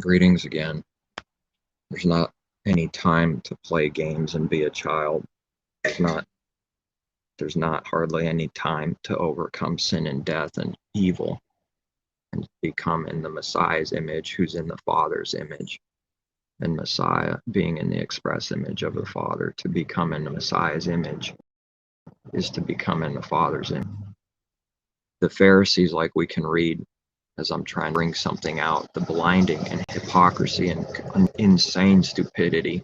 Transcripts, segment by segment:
Greetings again. There's not any time to play games and be a child. There's not hardly any time to overcome sin and death and evil and become in the Messiah's image, who's in the Father's image. And Messiah, being in the express image of the Father, to become in the Messiah's image is to become in the Father's image. The Pharisees, like we can read as I'm trying to bring something out, the blinding and hypocrisy and insane stupidity.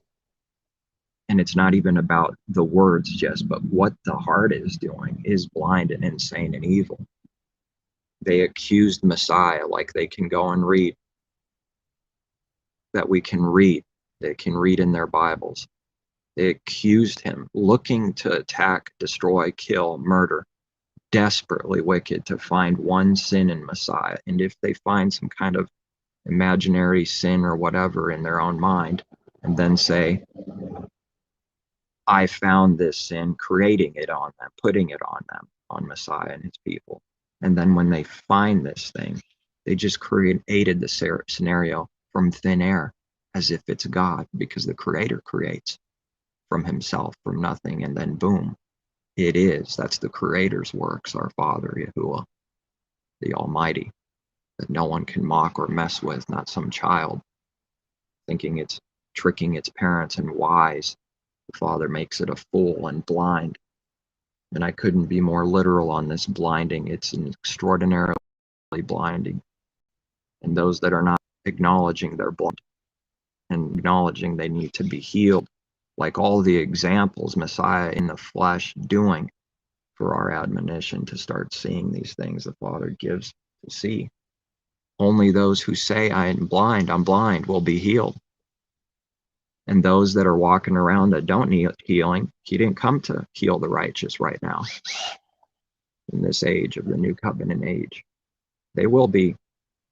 And it's not even about the words just, but what the heart is doing is blind and insane and evil. They accused Messiah, like they can go and read, that we can read. They can read in their Bibles. They accused him, looking to attack, destroy, kill, murder, desperately wicked to find one sin in Messiah. And if they find some kind of imaginary sin or whatever in their own mind, and then say, I found this sin, creating it on them, putting it on them, on Messiah and his people. And then when they find this thing, they just created the scenario from thin air as if it's God, because the Creator creates from himself, from nothing, and then boom, it is. That's the Creator's works, our Father, Yahuwah, the Almighty, that no one can mock or mess with, not some child thinking it's tricking its parents and wise. The Father makes it a fool and blind. And I couldn't be more literal on this blinding. It's an extraordinarily blinding. And those that are not acknowledging they're blind and acknowledging they need to be healed, like all the examples Messiah in the flesh doing for our admonition to start seeing these things the Father gives to see. Only those who say, I'm blind, will be healed. And those that are walking around that don't need healing, he didn't come to heal the righteous right now. In this age of the new covenant age, they will be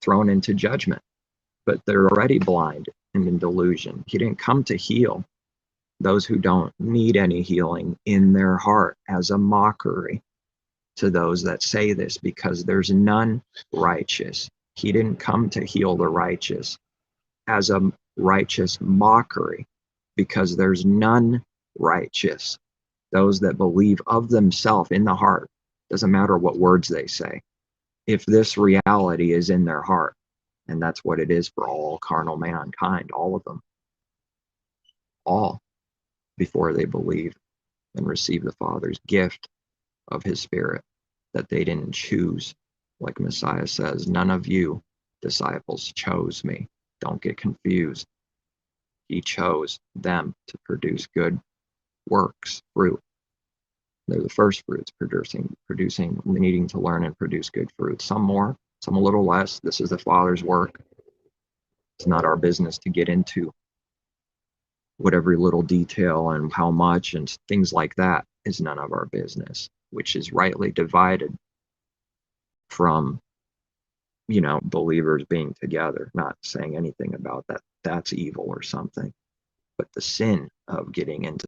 thrown into judgment, but they're already blind and in delusion. He didn't come to heal those who don't need any healing in their heart, as a mockery to those that say this, because there's none righteous. He didn't come to heal the righteous, as a righteous mockery, because there's none righteous. Those that believe of themselves in the heart, doesn't matter what words they say, if this reality is in their heart, and that's what it is for all carnal mankind, all of them, all, before they believe and receive the Father's gift of his Spirit that they didn't choose. Like Messiah says, none of you disciples chose me. Don't get confused. He chose them to produce good works, fruit. They're the first fruits, producing, needing to learn and produce good fruit. Some more, some a little less. This is the Father's work. It's not our business to get into what every little detail and how much and things like that is none of our business, which is rightly divided from, believers being together, not saying anything about that. That's evil or something. But the sin of getting into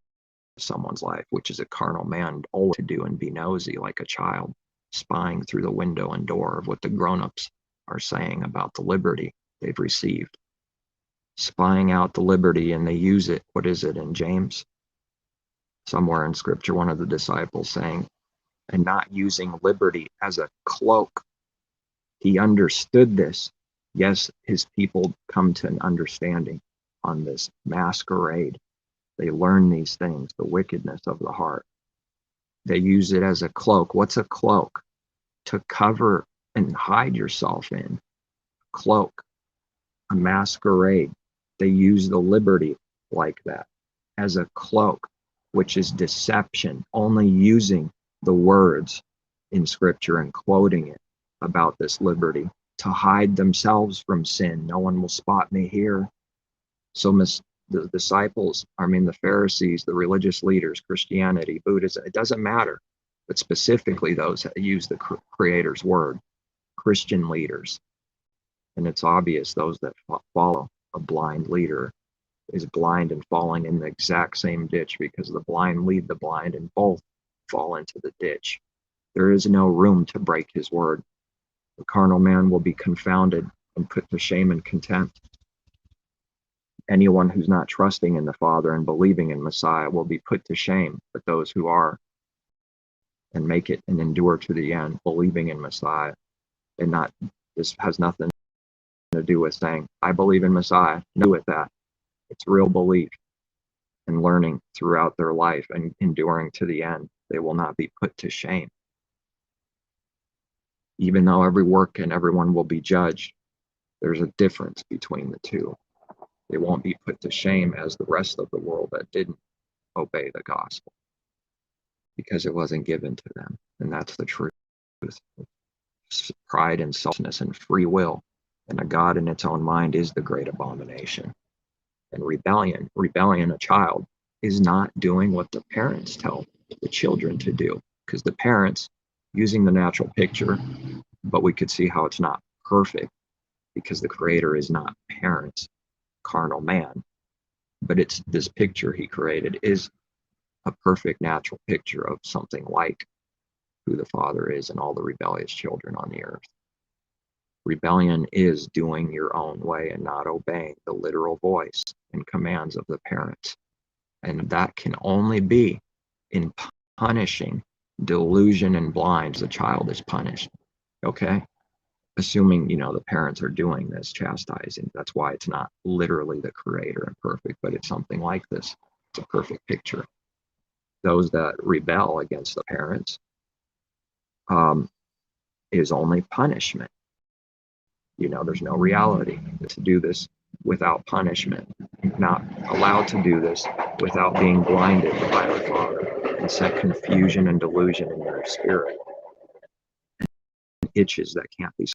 someone's life, which is a carnal man always to do and be nosy like a child, spying through the window and door of what the grown-ups are saying about the liberty they've received. Spying out the liberty, and they use it. What is it in James? Somewhere in scripture, one of the disciples saying, and not using liberty as a cloak. He understood this. Yes, his people come to an understanding on this masquerade. They learn these things, the wickedness of the heart. They use it as a cloak. What's a cloak? To cover and hide yourself in. Cloak, a masquerade. They use the liberty like that as a cloak, which is deception, only using the words in scripture and quoting it about this liberty to hide themselves from sin. No one will spot me here. So the disciples, the Pharisees, the religious leaders, Christianity, Buddhism, it doesn't matter, but specifically those that use the Creator's word, Christian leaders. And it's obvious those that follow a blind leader is blind and falling in the exact same ditch, because the blind lead the blind and both fall into the ditch. There is no room to break his word. The carnal man will be confounded and put to shame and contempt. Anyone who's not trusting in the Father and believing in Messiah will be put to shame, but those who are and make it and endure to the end, believing in Messiah, and not, this has nothing to do with saying, I believe in Messiah. No, with that. It's real belief and learning throughout their life and enduring to the end. They will not be put to shame. Even though every work and everyone will be judged, there's a difference between the two. They won't be put to shame as the rest of the world that didn't obey the gospel, because it wasn't given to them. And that's the truth. Pride and selfishness and free will and a God in its own mind is the great abomination. And rebellion, a child is not doing what the parents tell the children to do, because the parents, using the natural picture, but we could see how it's not perfect, because the Creator is not parents, carnal man, but it's this picture he created is a perfect natural picture of something like who the Father is and all the rebellious children on the earth. Rebellion is doing your own way and not obeying the literal voice and commands of the parents. And that can only be in punishing delusion and blind. The child is punished. Okay? Assuming, the parents are doing this, chastising. That's why it's not literally the Creator and perfect, but it's something like this. It's a perfect picture. Those that rebel against the parents is only punishment. There's no reality to do this without punishment, not allowed to do this without being blinded by the Father and set confusion and delusion in their spirit, and itches that can't be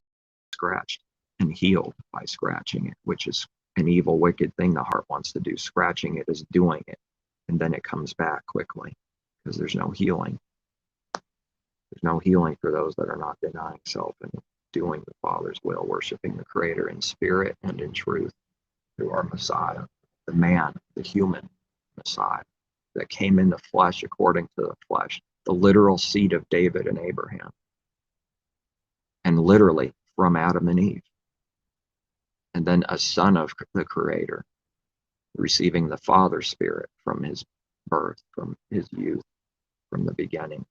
scratched and healed by scratching it, which is an evil, wicked thing the heart wants to do. Scratching it is doing it, and then it comes back quickly because there's no healing. There's no healing for those that are not denying self and doing the Father's will, worshiping the Creator in spirit and in truth through our Messiah, the man, the human Messiah that came in the flesh according to the flesh, the literal seed of David and Abraham, and literally from Adam and Eve. And then a son of the Creator, receiving the Father's Spirit from his birth, from his youth, from the beginning,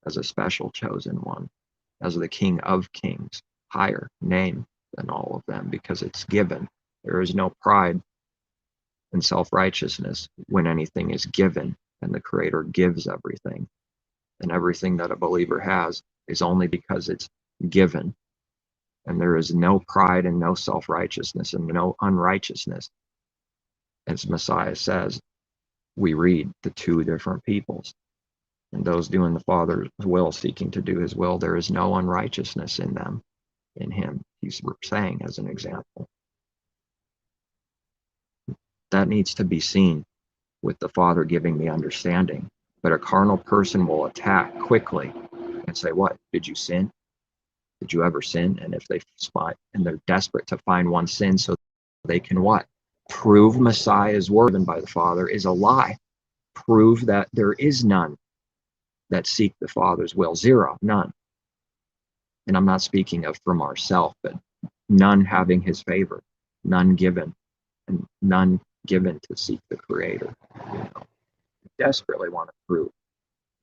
as a special chosen one, as the King of Kings, higher name than all of them, because it's given. There is no pride and self-righteousness when anything is given, and the Creator gives everything. And everything that a believer has is only because it's given. And there is no pride and no self-righteousness and no unrighteousness. As Messiah says, we read the two different peoples. And those doing the Father's will, seeking to do his will, there is no unrighteousness in them, in him. He's saying as an example. That needs to be seen with the Father giving the understanding. But a carnal person will attack quickly and say, what? Did you sin? Did you ever sin? And if they spot, and they're desperate to find one sin so they can what? Prove Messiah's word given by the Father is a lie. Prove that there is none that seek the Father's will. Zero, none. And I'm not speaking of from ourselves, but none having his favor, none given, and none given to seek the Creator. Desperately want to prove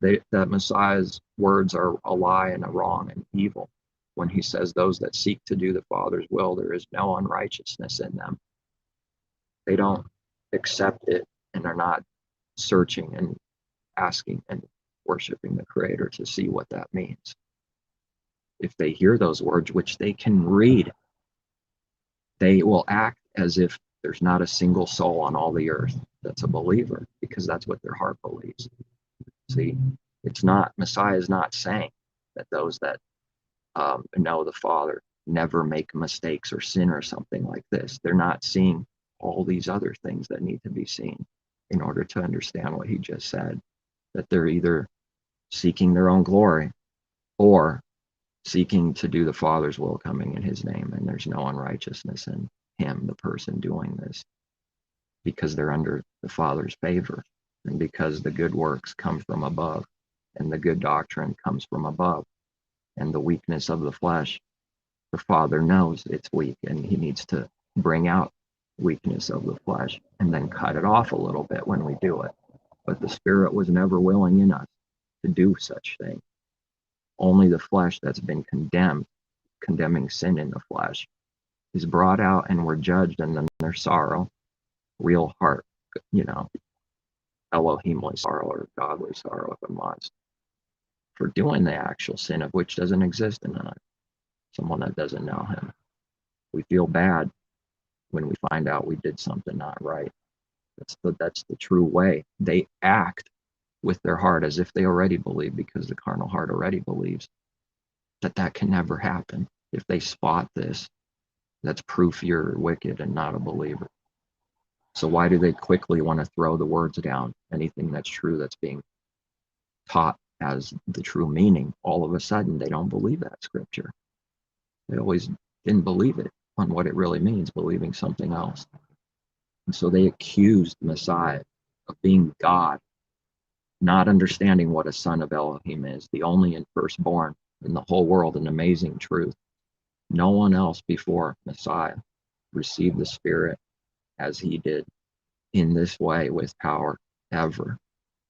that Messiah's words are a lie and a wrong and evil. When he says those that seek to do the Father's will, there is no unrighteousness in them. They don't accept it and are not searching and asking and worshiping the Creator to see what that means. If they hear those words, which they can read, they will act as if there's not a single soul on all the earth that's a believer, because that's what their heart believes. See, Messiah is not saying that those that know the Father never make mistakes or sin or something like this. They're not seeing all these other things that need to be seen in order to understand what he just said, that they're either seeking their own glory or seeking to do the Father's will, coming in his name, and there's no unrighteousness in him, the person doing this, because they're under the Father's favor, and because the good works come from above, and the good doctrine comes from above, and the weakness of the flesh, the Father knows it's weak, and he needs to bring out weakness of the flesh and then cut it off a little bit when we do it. But the Spirit was never willing in us to do such things. Only the flesh that's been condemned, condemning sin in the flesh, is brought out and we're judged, and then their sorrow, real heart, Elohimly sorrow or godly sorrow if it wants, for doing the actual sin of which doesn't exist in someone that doesn't know him. We feel bad when we find out we did something not right. That's the true way. They act with their heart as if they already believe, because the carnal heart already believes that can never happen. If they spot this, that's proof you're wicked and not a believer. So why do they quickly want to throw the words down? Anything that's true, that's being taught as the true meaning, all of a sudden they don't believe that scripture. They always didn't believe it on what it really means, believing something else. And so they accused Messiah of being God, not understanding what a son of Elohim is, the only and firstborn in the whole world, an amazing truth. No one else before Messiah received the Spirit as he did in this way with power ever,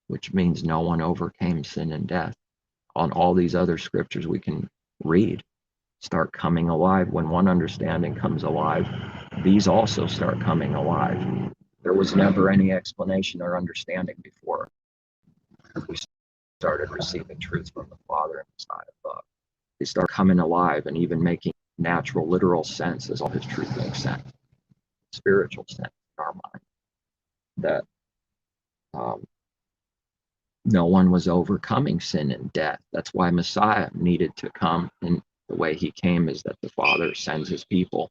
which means no one overcame sin and death. On all these other scriptures we can read start coming alive. When one understanding comes alive, these also start coming alive. There was never any explanation or understanding before we started receiving truths from the Father and Messiah above. They start coming alive and even making natural, literal sense as all his truth makes sense. Spiritual sense in our mind. That no one was overcoming sin and death. That's why Messiah needed to come, and the way he came is that the Father sends his people.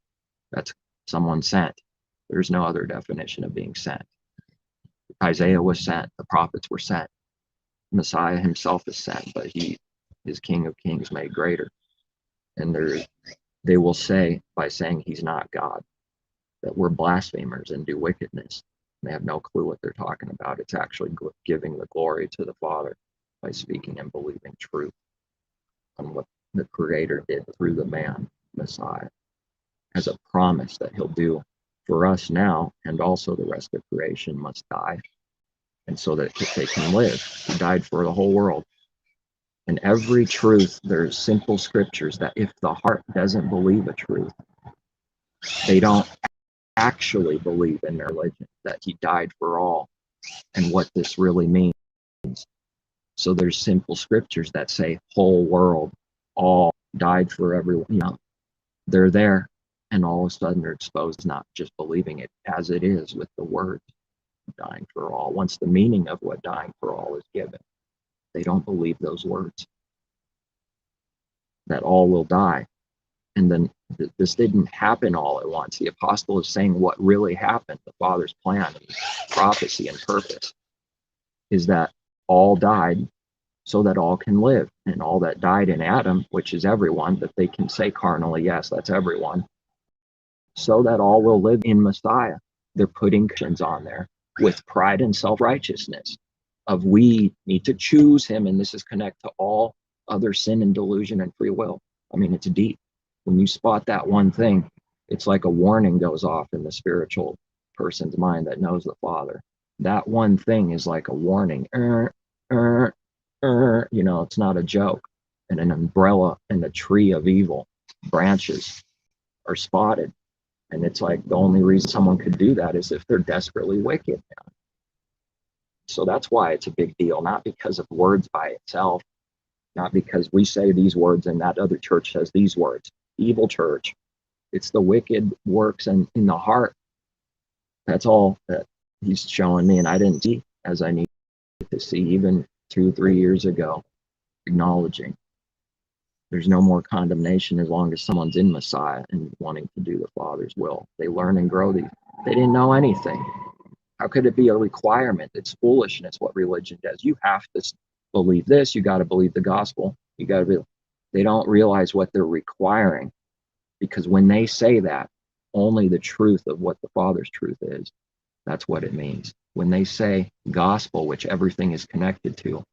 That's someone sent. There's no other definition of being sent. Isaiah was sent. The prophets were sent. Messiah himself is sent, but he is King of Kings made greater. And they will say, by saying he's not God, that we're blasphemers and do wickedness. They have no clue what they're talking about. It's actually giving the glory to the Father by speaking and believing truth on what the Creator did through the man, Messiah, as a promise that he'll do for us now, and also the rest of creation must die. And so that they can live. He died for the whole world. And every truth, there's simple scriptures that if the heart doesn't believe a truth, they don't actually believe in their religion, that he died for all and what this really means. So there's simple scriptures that say whole world, all, died for everyone. They're there, and all of a sudden they're exposed, not just believing it as it is with the words dying for all. Once the meaning of what dying for all is given, they don't believe those words, that all will die. And then this didn't happen all at once. The apostle is saying what really happened, the Father's plan and prophecy and purpose, is that all died so that all can live. And all that died in Adam, which is everyone, that they can say carnally, yes, that's everyone, so that all will live in Messiah. They're putting conditions on there with pride and self-righteousness of we need to choose him, and this is connect to all other sin and delusion and free will. I mean, it's deep. When you spot that one thing, it's like a warning goes off in the spiritual person's mind that knows the Father. That one thing is like a warning. It's not a joke. And an umbrella and a tree of evil branches are spotted. And it's like the only reason someone could do that is if they're desperately wicked. So that's why it's a big deal, not because of words by itself, not because we say these words and that other church says these words. Evil church. It's the wicked works and in the heart. That's all that he's showing me, and I didn't see as I needed to see even 2-3 years ago, acknowledging there's no more condemnation as long as someone's in Messiah and wanting to do the Father's will. They learn and grow these. They didn't know anything. How could it be a requirement? It's foolishness what religion does. You have to believe this. You got to believe the gospel. You got to be. They don't realize what they're requiring, because when they say that, only the truth of what the Father's truth is, that's what it means. When they say gospel, which everything is connected to,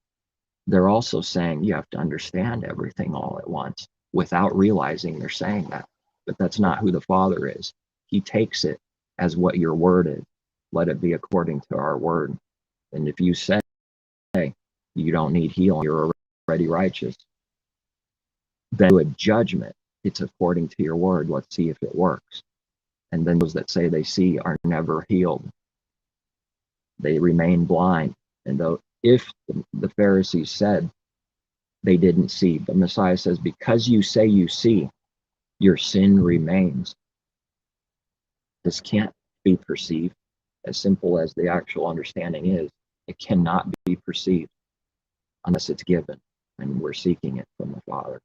they're also saying you have to understand everything all at once without realizing they're saying that. But that's not who the Father is. He takes it as what your word is. Let it be according to our word. And if you say you don't need healing, you're already righteous, then do a judgment. It's according to your word. Let's see if it works. And then those that say they see are never healed. They remain blind. And though if the Pharisees said they didn't see, the Messiah says, because you say you see, your sin remains. This can't be perceived. As simple as the actual understanding is, it cannot be perceived unless it's given, and we're seeking it from the Father.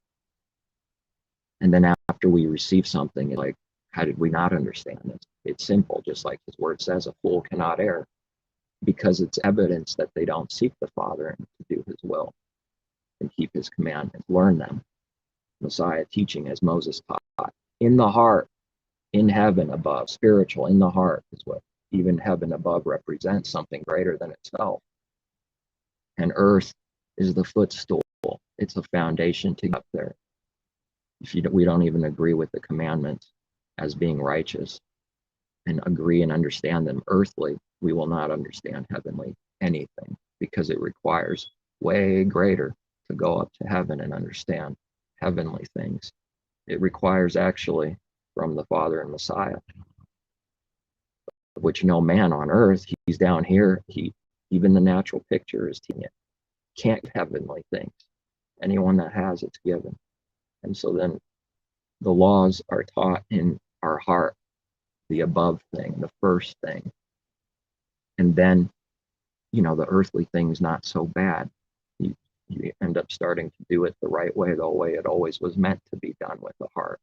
And then after we receive something, it's like, how did we not understand this? It's simple, just like his word says, a fool cannot err, because it's evidence that they don't seek the Father and to do his will and keep his commandments, learn them. Messiah teaching as Moses taught, in the heart, in heaven above, spiritual, in the heart is what even heaven above represents, something greater than itself. And earth is the footstool. It's a foundation to get up there. If we don't even agree with the commandments as being righteous and agree and understand them earthly, we will not understand heavenly anything, because it requires way greater to go up to heaven and understand heavenly things. It requires actually from the Father and Messiah, which no man on earth, he's down here, even the natural picture is teaching it. Can't heavenly things. Anyone that has, it's given. And so then the laws are taught in our heart, the above thing, the first thing. And then, the earthly thing's not so bad. You end up starting to do it the right way, the way it always was meant to be done, with the heart.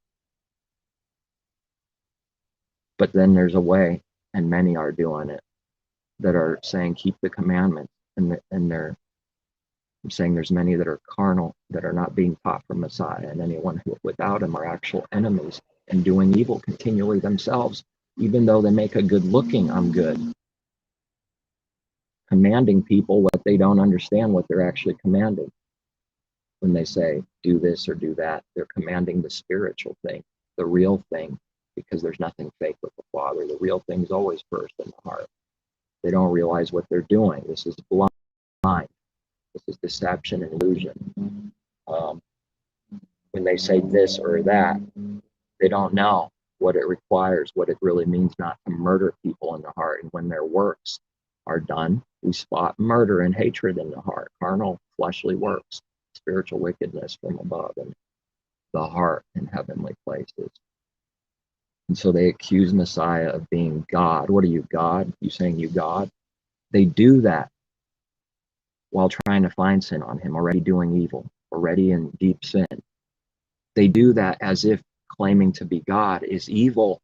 But then there's a way, and many are doing it, that are saying keep the commandments, and they're saying there's many that are carnal, that are not being taught from Messiah, and anyone who without him are actual enemies and doing evil continually themselves, even though they make a good looking I'm good. Commanding people what they don't understand what they're actually commanding. When they say do this or do that, they're commanding the spiritual thing, the real thing, because there's nothing fake with the Father. The real thing is always first in the heart. They don't realize what they're doing. This is blind. This is deception and illusion. When they say this or that, they don't know what it requires, what it really means not to murder people in the heart. And when their works are done, we spot murder and hatred in the heart, carnal, fleshly works, spiritual wickedness from above, and the heart in heavenly places. And so they accuse Messiah of being God. What are you, God? You saying you God? They do that while trying to find sin on him, already doing evil, already in deep sin. They do that as if claiming to be God is evil.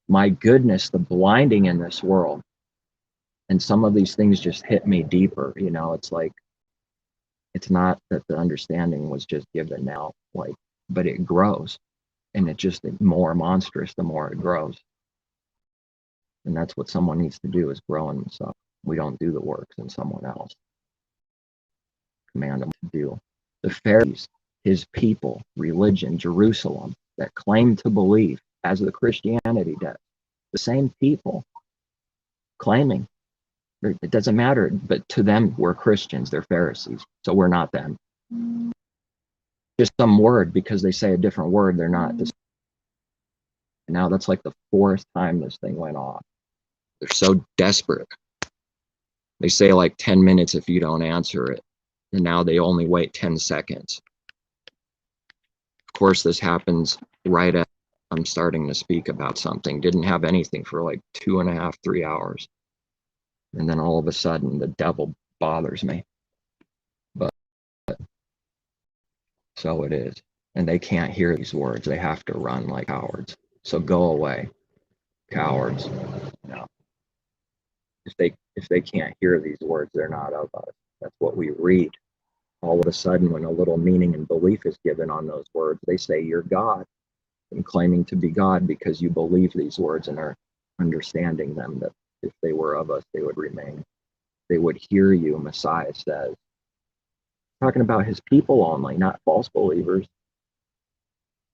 My goodness, the blinding in this world. And some of these things just hit me deeper. It's like, it's not that the understanding was just given now, but it grows. And it just more monstrous the more it grows. And that's what someone needs to do, is grow in themselves. We don't do the works in someone else. Command them to do. The Pharisees, his people, religion, Jerusalem, that claim to believe, as the Christianity does, the same people claiming, it doesn't matter, but to them, we're Christians, they're Pharisees, so we're not them. Just some word, because they say a different word, they're not. Now that's like the fourth time this thing went off. They're so desperate. They say like 10 minutes if you don't answer it. And now they only wait 10 seconds. Of course, this happens right as I'm starting to speak about something. Didn't have anything for like 2.5, 3 hours. And then all of a sudden, the devil bothers me. But so it is. And they can't hear these words. They have to run like cowards. So go away, cowards. No. If they can't hear these words, they're not of us. That's what we read. All of a sudden, when a little meaning and belief is given on those words, they say you're God, and claiming to be God because you believe these words and are understanding them, that if they were of us, they would remain. They would hear you, Messiah says. Talking about his people only, not false believers.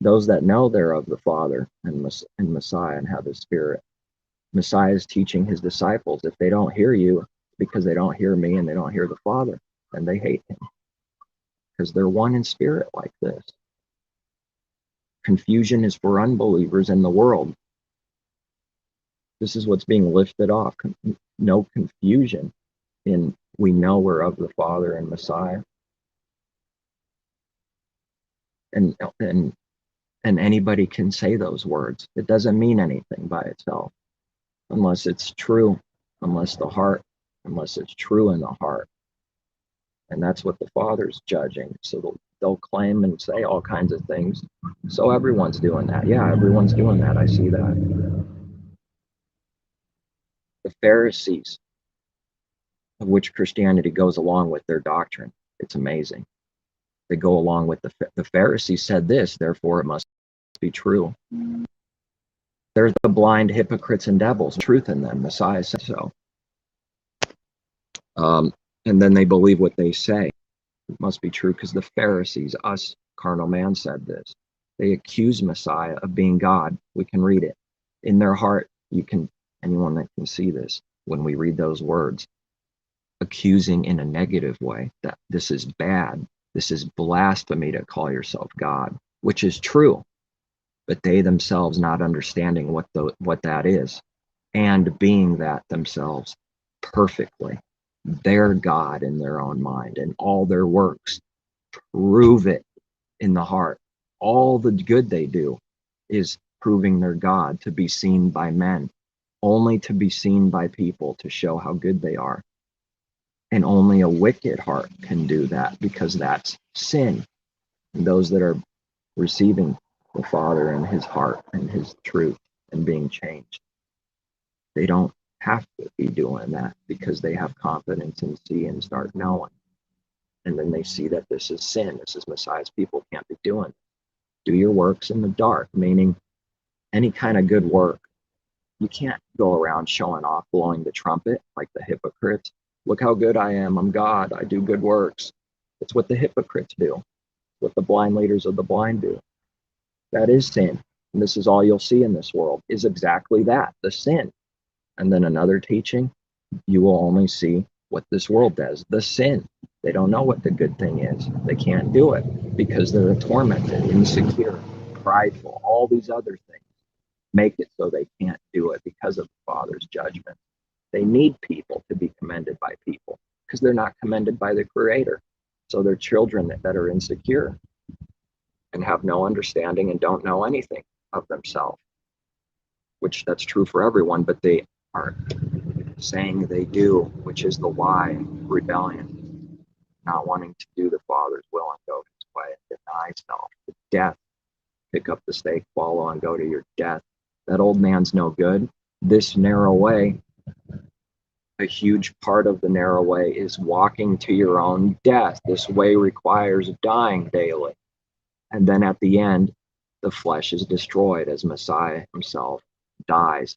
Those that know they're of the Father and Messiah and have his Spirit. Messiah is teaching his disciples, if they don't hear you, because they don't hear me and they don't hear the Father, and they hate him because they're one in spirit like this. Confusion is for unbelievers in the world. This is what's being lifted off. No confusion in we know we're of the Father and Messiah. And anybody can say those words. It doesn't mean anything by itself unless it's true, unless it's true in the heart. And that's what the Father's judging. So they'll claim and say all kinds of things. So everyone's doing that. Yeah, everyone's doing that. I see that. The Pharisees, of which Christianity goes along with their doctrine. It's amazing. They go along with the Pharisees said this, therefore it must be true. They're the blind hypocrites and devils. Truth in them. Messiah said so. And then they believe what they say. It must be true because the Pharisees, us carnal man, said this. They accuse Messiah of being God. We can read it. In their heart, anyone that can see this, when we read those words, accusing in a negative way, that this is bad. This is blasphemy to call yourself God, which is true. But they themselves not understanding what that is, and being that themselves perfectly. They're God in their own mind, and all their works prove it in the heart. All the good they do is proving their God to be seen by men, only to be seen by people to show how good they are. And only a wicked heart can do that because that's sin. And those that are receiving the Father and his heart and his truth and being changed, they don't have to be doing that because they have confidence and see and start knowing. And then they see that this is sin. This is Messiah's people can't be doing. Do your works in the dark, meaning any kind of good work. You can't go around showing off, blowing the trumpet like the hypocrites. Look how good I am. I'm God. I do good works. It's what the hypocrites do. What the blind leaders of the blind do. That is sin. And this is all you'll see in this world is exactly that, the sin. And then another teaching, you will only see what this world does, the sin. They don't know what the good thing is. They can't do it because they're tormented, insecure, prideful, all these other things make it so they can't do it because of the Father's judgment. They need people to be commended by people because they're not commended by the Creator. So they're children that are insecure and have no understanding and don't know anything of themselves, which that's true for everyone, but they are saying they do, which is the why, rebellion, not wanting to do the Father's will and go his way, deny self, to death, pick up the stake, follow, and go to your death. That old man's no good. This narrow way, a huge part of the narrow way is walking to your own death. This way requires dying daily. And then at the end, the flesh is destroyed as Messiah himself dies,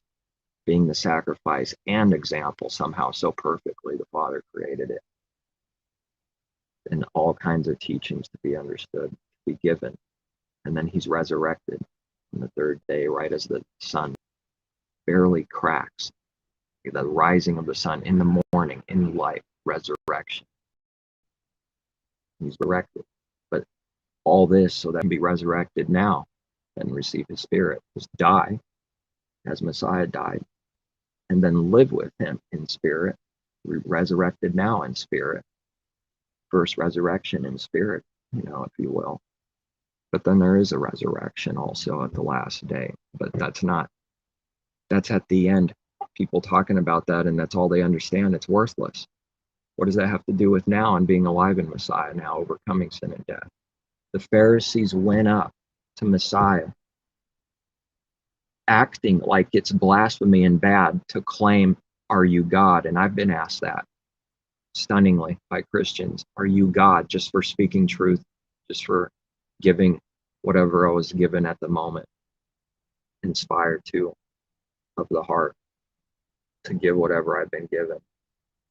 being the sacrifice and example somehow so perfectly the Father created it. And all kinds of teachings to be understood, to be given. And then he's resurrected on the third day, right as the sun barely cracks. The rising of the sun in the morning, in light, resurrection. He's resurrected. But all this so that he can be resurrected now and receive his spirit. Just die as Messiah died. And then live with him in spirit, resurrected now in spirit. First resurrection in spirit, if you will. But then there is a resurrection also at the last day. But that's at the end. People talking about that, and that's all they understand. It's worthless. What does that have to do with now and being alive in Messiah, now overcoming sin and death? The Pharisees went up to Messiah, acting like it's blasphemy and bad to claim, are you God? And I've been asked that stunningly by Christians. Are you God? Just for speaking truth, just for giving whatever I was given at the moment, inspired to, of the heart, to give whatever I've been given.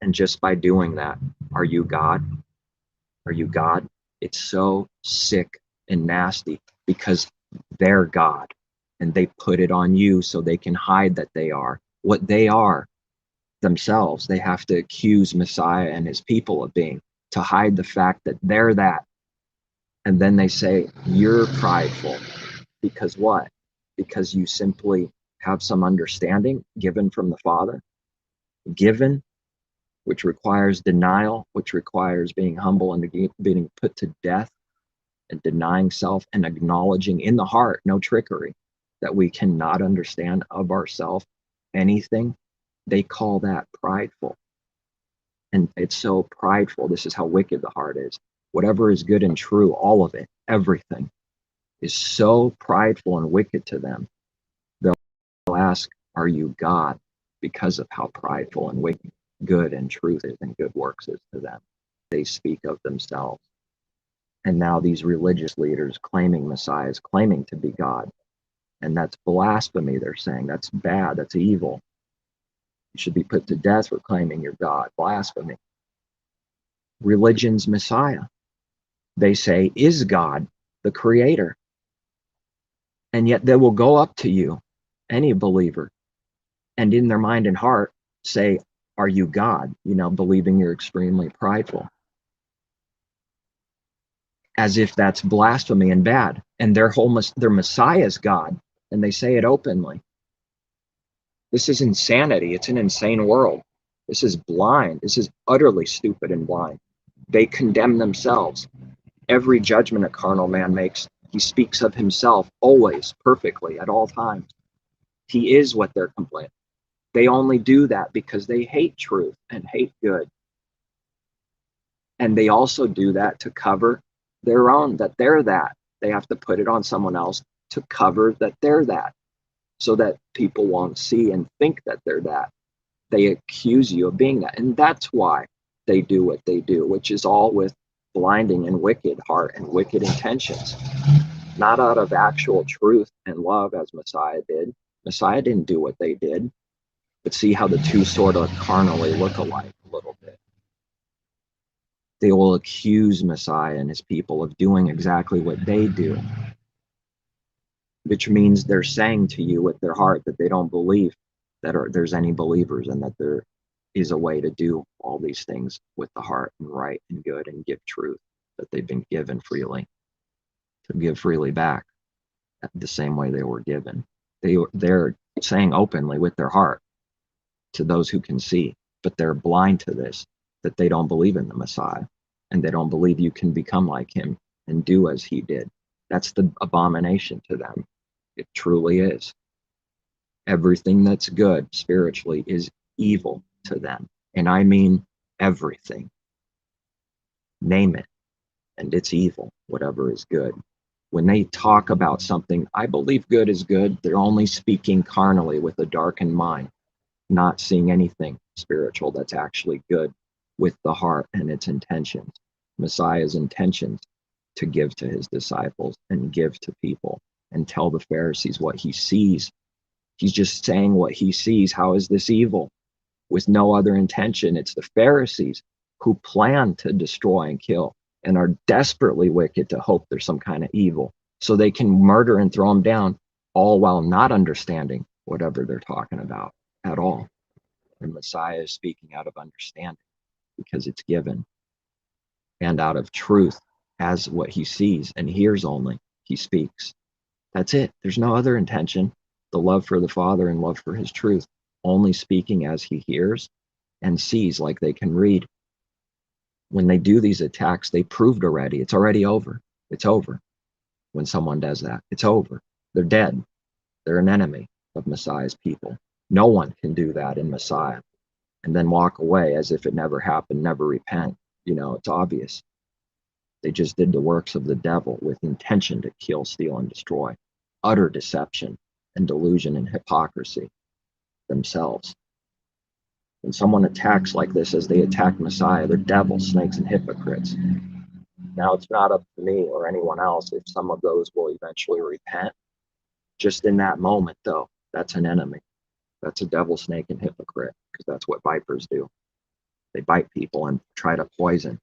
And just by doing that, are you God? Are you God? It's so sick and nasty because they're God and they put it on you so they can hide that they are. what they are themselves. They have to accuse Messiah and his people of being, to hide the fact that they're that. And then they say, you're prideful. Because what? Because you simply have some understanding given from the Father, given, which requires denial, which requires being humble and being put to death and denying self and acknowledging in the heart, no trickery, that we cannot understand of ourselves anything. They call that prideful. And it's so prideful. This is how wicked the heart is. Whatever is good and true, all of it, everything, is so prideful and wicked to them. They'll ask, are you God? Because of how prideful and wicked good and truth is and good works is to them. They speak of themselves. And now these religious leaders claiming Messiah is claiming to be God. And that's blasphemy, they're saying. That's bad, that's evil. You should be put to death for claiming you're God. Blasphemy. Religion's Messiah, they say, is God, the creator. And yet they will go up to you, any believer, and in their mind and heart say, are you God? Believing you're extremely prideful. As if that's blasphemy and bad. And their Messiah is God, and they say it openly. This is insanity. It's an insane world. This is blind. This is utterly stupid and blind. They condemn themselves. Every judgment a carnal man makes, he speaks of himself always, perfectly, at all times. He is what they're complaining. They only do that because they hate truth and hate good. And they also do that to cover their own, that they're that. They have to put it on someone else to cover that they're that, so that people won't see and think that they're that. They accuse you of being that. And that's why they do what they do, which is all with blinding and wicked heart and wicked intentions, not out of actual truth and love as Messiah did. Messiah didn't do what they did, but see how the two sort of carnally look alike a little bit. They will accuse Messiah and his people of doing exactly what they do, which means they're saying to you with their heart that they don't believe that there's any believers and that there is a way to do all these things with the heart and right and good and give truth that they've been given freely, to give freely back the same way they were given. They're saying openly with their heart to those who can see, but they're blind to this, that they don't believe in the Messiah, and they don't believe you can become like him and do as he did. That's the abomination to them. It truly is. Everything that's good spiritually is evil to them. And I mean everything. Name it, and it's evil, whatever is good. When they talk about something, I believe good is good, they're only speaking carnally with a darkened mind, not seeing anything spiritual that's actually good with the heart and its intentions. Messiah's intentions to give to his disciples and give to people and tell the Pharisees what he sees. He's just saying what he sees. How is this evil? With no other intention. It's the Pharisees who plan to destroy and kill and are desperately wicked to hope there's some kind of evil so they can murder and throw them down, all while not understanding whatever they're talking about at all. And Messiah is speaking out of understanding because it's given, and out of truth as what he sees and hears only, he speaks. That's it. There's no other intention. The love for the Father and love for his truth, only speaking as he hears and sees, like they can read. When they do these attacks, they proved already. It's already over. It's over. When someone does that, it's over. They're dead. They're an enemy of Messiah's people. No one can do that in Messiah and then walk away as if it never happened, never repent. It's obvious. They just did the works of the devil with intention to kill, steal, and destroy. Utter deception and delusion and hypocrisy themselves. When someone attacks like this as they attack Messiah, they're devils, snakes, and hypocrites. Now, it's not up to me or anyone else if some of those will eventually repent. Just in that moment, though, that's an enemy. That's a devil, snake, and hypocrite, because that's what vipers do. They bite people and try to poison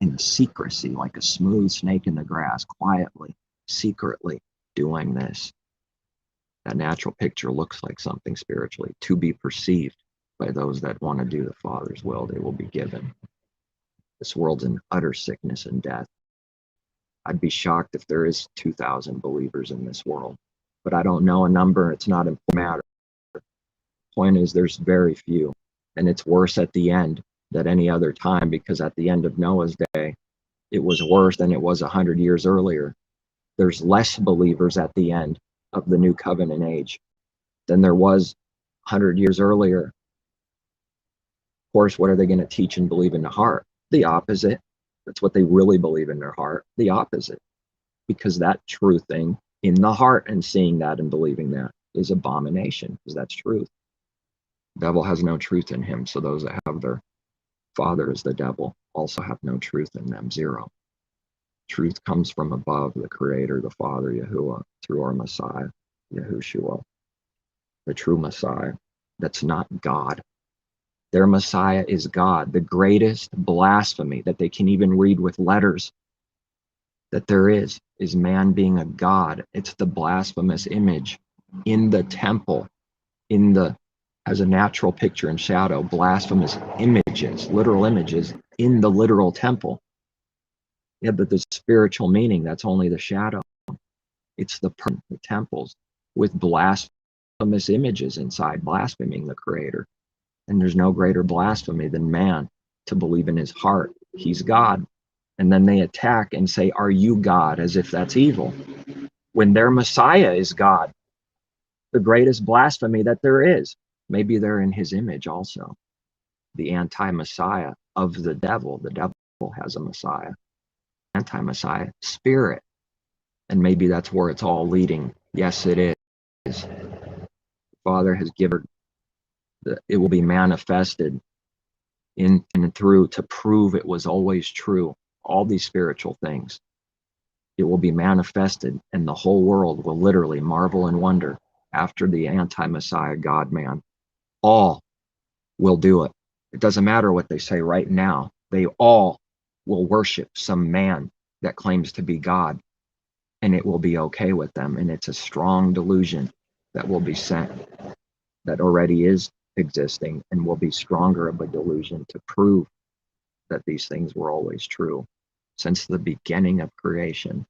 in secrecy, like a smooth snake in the grass, quietly, secretly doing this. That natural picture looks like something spiritually to be perceived by those that want to do the Father's will. They will be given. This world's in utter sickness and death. I'd be shocked if there is 2,000 believers in this world, but I don't know a number. It's not a matter. The point is, there's very few, and it's worse at the end than any other time, because at the end of Noah's day, it was worse than it was 100 years earlier. There's less believers at the end of the new covenant age than there was 100 years earlier. Of course, what are they going to teach and believe in the heart? The opposite. That's what they really believe in their heart, the opposite. Because that true thing in the heart and seeing that and believing that is abomination, because that's truth. The devil has no truth in him, so those that have their father as the devil also have no truth in them, zero. Truth comes from above, the Creator, the Father, Yahuwah, through our Messiah, Yahushua, the true Messiah. That's not God. Their Messiah is God. The greatest blasphemy that they can even read with letters that there is man being a God. It's the blasphemous image in the temple, as a natural picture and shadow, blasphemous images, literal images in the literal temple. Yeah, but the spiritual meaning, that's only the shadow. It's the temples with blasphemous images inside, blaspheming the Creator. And there's no greater blasphemy than man to believe in his heart he's God. And then they attack and say, are you God? As if that's evil. When their Messiah is God, the greatest blasphemy that there is. Maybe they're in his image also. The anti-Messiah of the devil. The devil has a Messiah. Anti-Messiah, spirit. And maybe that's where it's all leading. Yes, it is. The Father has given it will be manifested in and through to prove it was always true. All these spiritual things. It will be manifested, and the whole world will literally marvel and wonder after the anti-Messiah God-man. All will do it. It doesn't matter what they say right now. They all will worship some man that claims to be God, and it will be okay with them. And it's a strong delusion that will be sent, that already is existing, and will be stronger of a delusion to prove that these things were always true. Since the beginning of creation,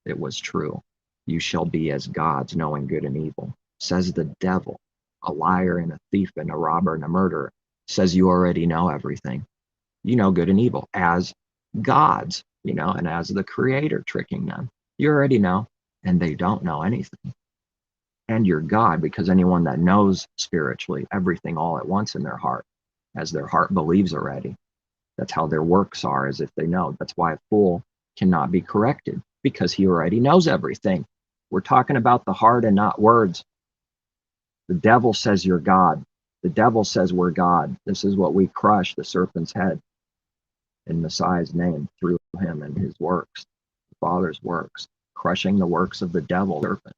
it was true. You shall be as gods, knowing good and evil, says the devil, a liar and a thief and a robber and a murderer. Says you already know everything. You know good and evil as gods, and as the Creator tricking them. You already know, and they don't know anything. And you're God, because anyone that knows spiritually everything all at once in their heart, as their heart believes already, that's how their works are, as if they know. That's why a fool cannot be corrected, because he already knows everything. We're talking about the heart and not words. The devil says you're God. The devil says we're God. This is what we crush, the serpent's head, in Messiah's name, through him and his works, the Father's works, crushing the works of the devil, serpent.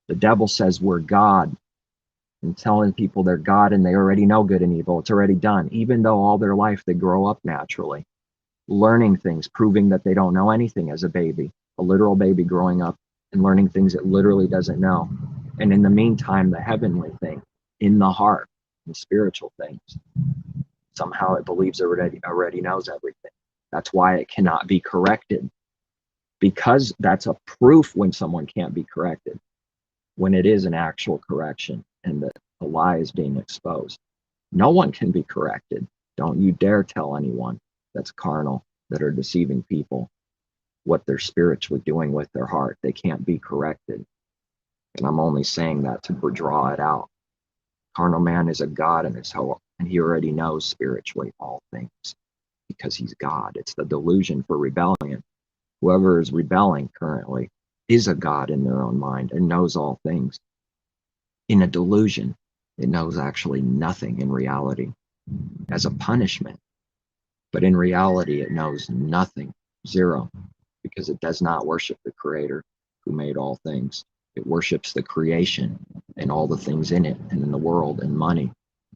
The devil says we're God, and telling people they're God, and they already know good and evil. It's already done. Even though all their life they grow up naturally, learning things, proving that they don't know anything as a baby, a literal baby growing up and learning things it literally doesn't know. And in the meantime, the heavenly thing in the heart, the spiritual things, somehow it believes it already knows everything. That's why it cannot be corrected, because that's a proof when someone can't be corrected, when it is an actual correction and the lie is being exposed. No one can be corrected. Don't you dare tell anyone that's carnal, that are deceiving people, what they're spiritually doing with their heart. They can't be corrected. And I'm only saying that to draw it out. Carnal man is a God in his whole, and he already knows spiritually all things, because he's God. It's the delusion for rebellion. Whoever is rebelling currently is a God in their own mind and knows all things. In a delusion, it knows actually nothing in reality as a punishment. But in reality, it knows nothing, zero, because it does not worship the Creator who made all things. It worships the creation and all the things in it and in the world and money.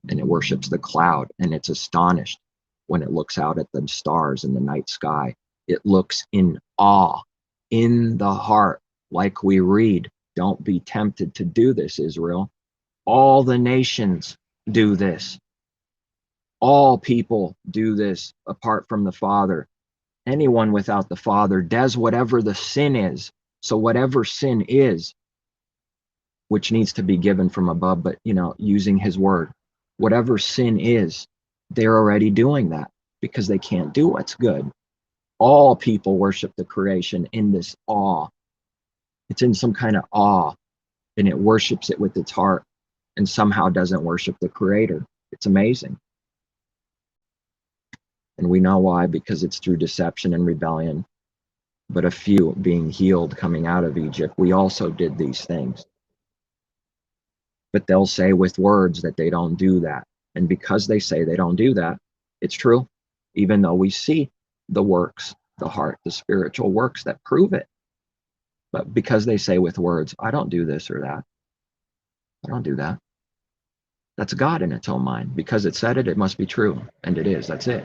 And it worships the cloud, and it's astonished when it looks out at the stars in the night sky. It looks in awe, in the heart, like we read Don't be tempted to do this, Israel. All the nations do this. All people do this apart from the Father. Anyone without the Father does whatever the sin is. So whatever sin is, which needs to be given from above, but using his word, whatever sin is, they're already doing that because they can't do what's good. All people worship the creation in this awe. It's in some kind of awe, and it worships it with its heart and somehow doesn't worship the creator. It's amazing. And we know why, because it's through deception and rebellion. But a few being healed coming out of Egypt, we also did these things. But they'll say with words that they don't do that. And because they say they don't do that, it's true. Even though we see the works, the heart, the spiritual works that prove it. But because they say with words, I don't do this or that. I don't do that. That's God in its own mind. Because it said it, it must be true. And it is. That's it.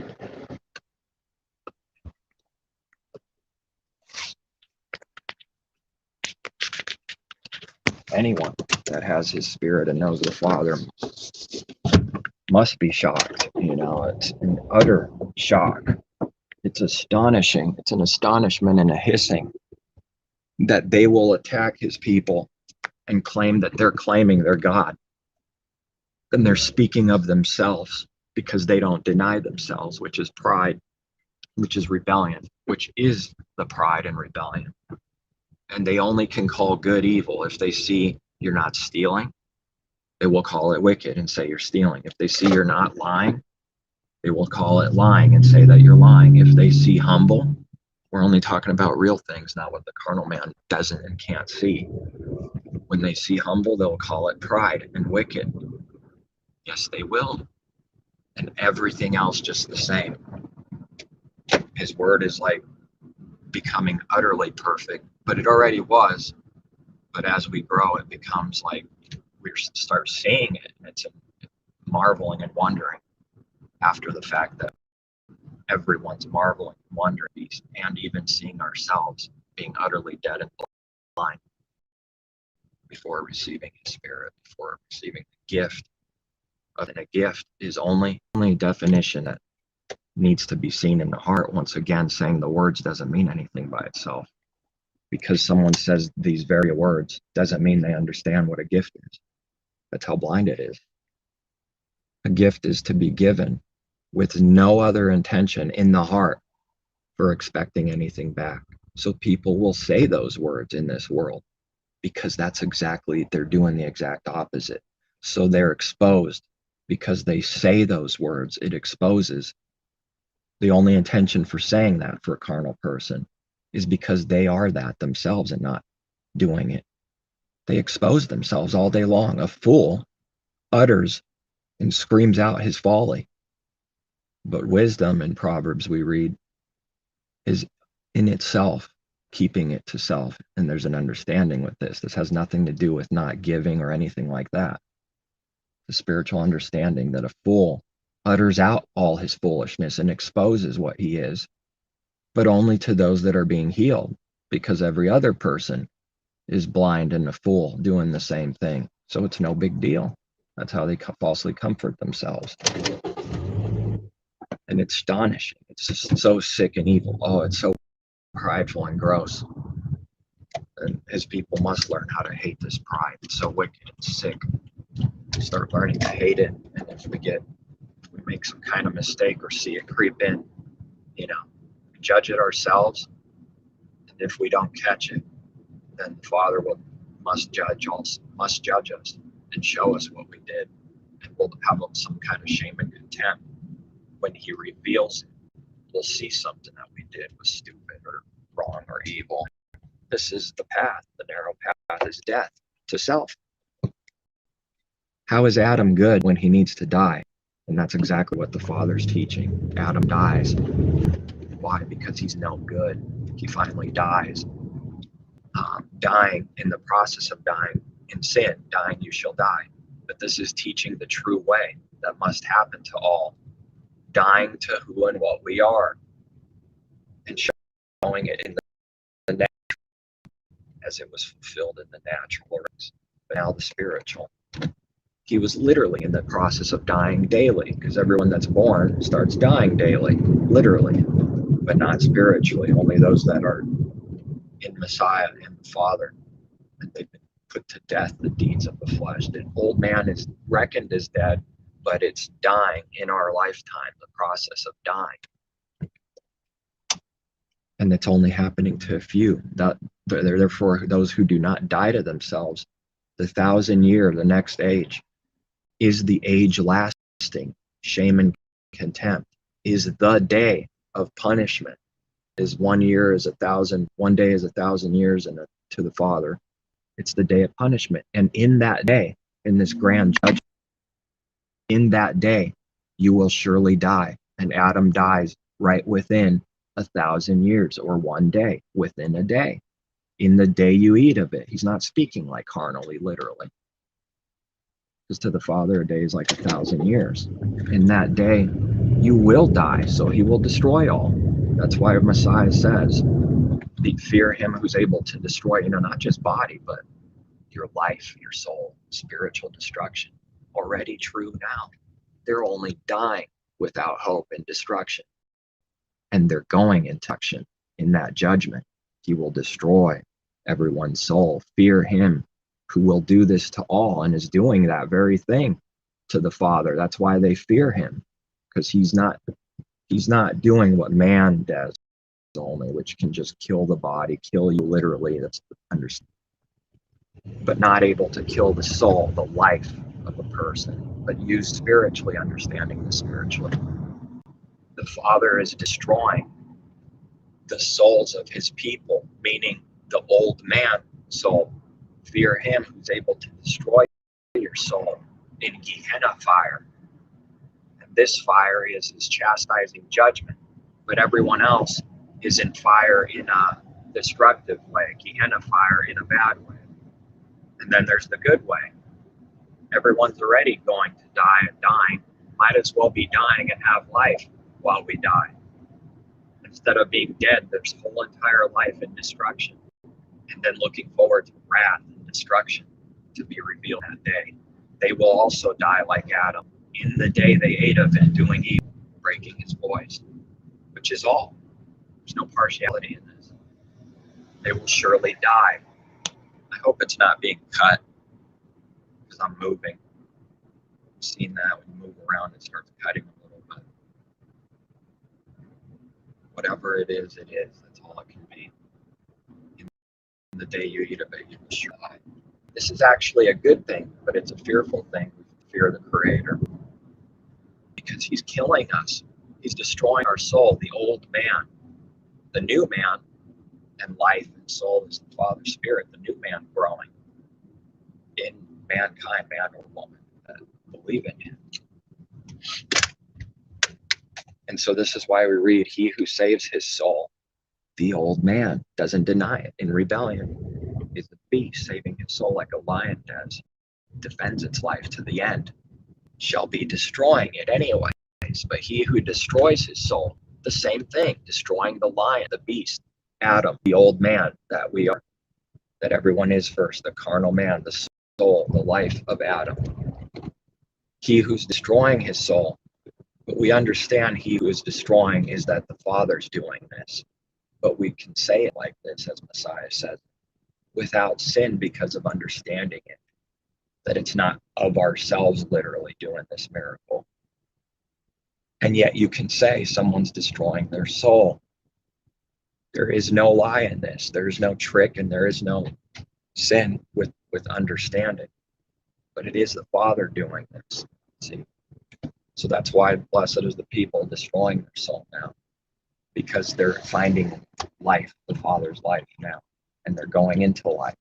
Anyone that has his spirit and knows the Father must be shocked. It's an utter shock. It's astonishing. It's an astonishment and a hissing that they will attack his people and claim that they're claiming their God. Then they're speaking of themselves because they don't deny themselves, which is pride, which is rebellion, which is the pride and rebellion. And they only can call good evil. If they see you're not stealing, they will call it wicked and say you're stealing. If they see you're not lying, they will call it lying and say that you're lying. If they see humble, we're only talking about real things, not what the carnal man doesn't and can't see. When they see humble, they'll call it pride and wicked. Yes, they will. And everything else just the same. His word is like becoming utterly perfect, but it already was. But as we grow, it becomes like we start seeing it, and it's marveling and wondering after the fact that everyone's marveling and wondering, and even seeing ourselves being utterly dead and blind before receiving his spirit, before receiving the gift. And a gift is only definition that needs to be seen in the heart. Once again, saying the words doesn't mean anything by itself. Because someone says these very words doesn't mean they understand what a gift is. That's how blind it is. A gift is to be given with no other intention in the heart for expecting anything back. So people will say those words in this world because they're doing the exact opposite. So they're exposed because they say those words. It exposes. The only intention for saying that for a carnal person is because they are that themselves and not doing it. They expose themselves all day long. A fool utters and screams out his folly. But wisdom in Proverbs we read is in itself keeping it to self. And there's an understanding with this. This has nothing to do with not giving or anything like that. The spiritual understanding that a fool utters out all his foolishness and exposes what he is, but only to those that are being healed, because every other person is blind and a fool doing the same thing. So it's no big deal. That's how they falsely comfort themselves. And it's astonishing. It's just so sick and evil. Oh, it's so prideful and gross. And his people must learn how to hate this pride. It's so wicked and sick. Start learning to hate it. And if we make some kind of mistake or see it creep in, judge it ourselves. And if we don't catch it, then the Father must judge us and show us what we did. And we'll have some kind of shame and contempt. When he reveals it, we'll see something that we did was stupid or wrong or evil. This is the path. The narrow path is death to self. How is Adam good when he needs to die? And that's exactly what the Father's teaching. Adam dies. Why? Because he's no good. He finally dies. Dying, in the process of dying in sin, dying you shall die. But this is teaching the true way that must happen to all. Dying to who and what we are. And showing it in the natural. as it was fulfilled in the natural, but now the spiritual. He was literally in the process of dying daily, because everyone that's born starts dying daily, literally, but not spiritually. Only those that are in Messiah and the Father, and they've been put to death the deeds of the flesh. The old man is reckoned as dead, but it's dying in our lifetime, the process of dying. And it's only happening to a few. Therefore, those who do not die to themselves, the 1,000-year, the next age, is the age lasting. Shame and contempt is the day of punishment. Is 1 year is 1,000, 1 day is 1,000 years, and to the Father, it's the day of punishment. And in that day, in this grand judgment, in that day, you will surely die. And Adam dies right within 1,000 years, or 1 day, within a day. In the day you eat of it. He's not speaking like carnally, literally. Because to the Father, a day is like 1,000 years. In that day, you will die, so he will destroy all. That's why Messiah says, fear him who's able to destroy, not just body, but your life, your soul, spiritual destruction. Already true now. They're only dying without hope and destruction. And they're going into action in that judgment. He will destroy everyone's soul. Fear him who will do this to all, and is doing that very thing to the Father. That's why they fear him, because he's not doing what man does only, which can just kill the body, kill you literally. That's the understanding. But not able to kill the soul, the life of a person, but used spiritually, understanding the spiritually. The Father is destroying the souls of his people, meaning the old man soul. Fear him who's able to destroy your soul in Gehenna fire. And this fire is his chastising judgment, but everyone else is in fire in a destructive way, Gehenna fire in a bad way. And then there's the good way. Everyone's already going to die and dying. Might as well be dying and have life while we die. Instead of being dead, there's whole entire life in destruction. And then looking forward to wrath and destruction to be revealed that day. They will also die like Adam in the day they ate of it, doing evil, breaking his voice, which is all. There's no partiality in this. They will surely die. I hope it's not being cut, because I'm moving. I've seen that when you move around, it starts cutting a little bit. Whatever it is, that's all it can be. In the day you eat of it, you will surely die. This is actually a good thing, but it's a fearful thing. Fear the Creator, because he's killing us. He's destroying our soul, the old man. The new man, and life and soul is the Father's Spirit, the new man growing in mankind, man or woman, that believe in him. And so this is why we read, he who saves his soul, the old man, doesn't deny it in rebellion, is the beast, saving his soul like a lion does, defends its life to the end, shall be destroying it anyways. But he who destroys his soul, the same thing, destroying the lion, the beast, Adam, the old man that we are, that everyone is first, the carnal man, the soul, the life of Adam. He who's destroying his soul, but we understand he who is destroying is that the Father's doing this. But we can say it like this, as Messiah said, without sin, because of understanding it, that it's not of ourselves literally doing this miracle. And yet you can say someone's destroying their soul. There is no lie in this. There is no trick, and there is no sin with understanding. But it is the Father doing this. See? So that's why blessed is the people destroying their soul now, because they're finding life, the Father's life now, and they're going into life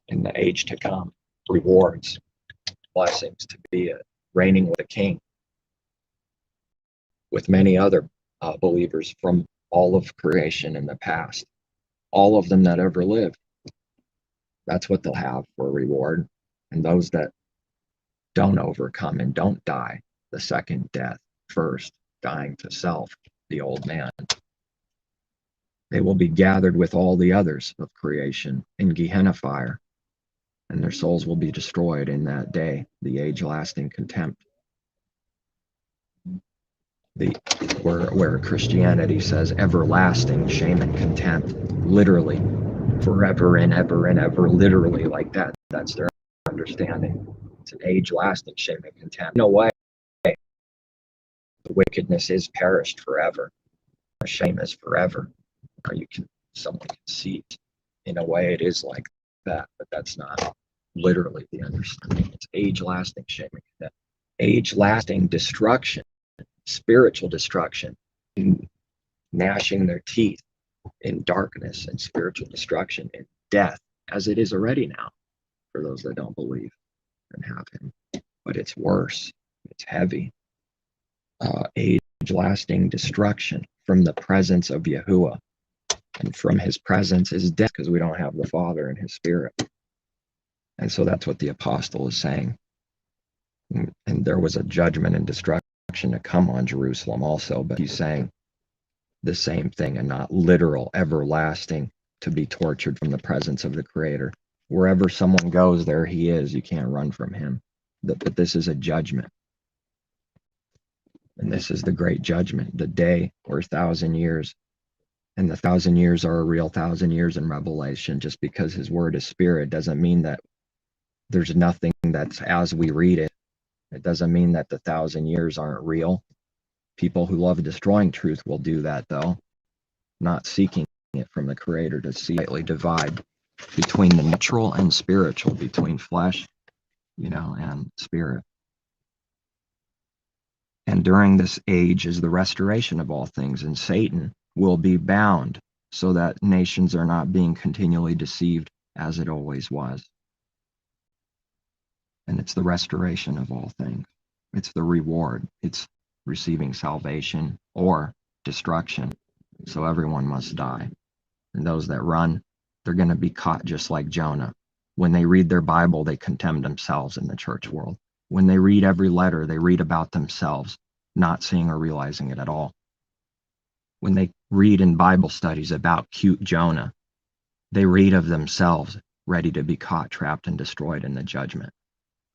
in the age to come. Rewards, blessings to be reigning with a king, with many other believers from all of creation in the past, all of them that ever lived. That's what they'll have for a reward. And those that don't overcome and don't die the second death first, dying to self, the old man, They will be gathered with all the others of creation in Gehenna fire, and their souls will be destroyed in that day, the age-lasting contempt. Where Christianity says everlasting shame and contempt, literally, forever and ever, literally like that. That's their understanding. It's an age-lasting shame and contempt. No way. The wickedness is perished forever. Shame is forever. Or someone can see it. In a way, it is like that, but that's not literally the understanding. It's age-lasting shame and contempt. Age-lasting destruction, spiritual destruction, gnashing their teeth in darkness and spiritual destruction and death, as it is already now for those that don't believe and have him. But it's worse. It's heavy. Age-lasting destruction from the presence of Yahuwah. And from his presence is death, because we don't have the Father and his Spirit. And so that's what the apostle is saying. And there was a judgment and destruction to come on Jerusalem also, but he's saying the same thing, and not literal, everlasting, to be tortured from the presence of the Creator. Wherever someone goes, there he is. You can't run from him. But this is a judgment. And this is the great judgment, the day or 1,000 years. And the 1,000 years are a real 1,000 years in Revelation. Just because his word is spirit doesn't mean that there's nothing that's as we read it. It doesn't mean that the 1,000 years aren't real. People who love destroying truth will do that, though, not seeking it from the Creator to slightly divide between the natural and spiritual, between flesh, and spirit. And during this age is the restoration of all things, and Satan will be bound so that nations are not being continually deceived as it always was. And it's the restoration of all things. It's the reward. It's receiving salvation or destruction. So everyone must die. And those that run, they're going to be caught just like Jonah. When they read their Bible, they condemn themselves in the church world. When they read every letter, they read about themselves, not seeing or realizing it at all. When they read in Bible studies about cute Jonah, they read of themselves, ready to be caught, trapped, and destroyed in the judgment.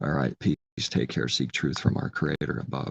All right, peace, take care, seek truth from our Creator above.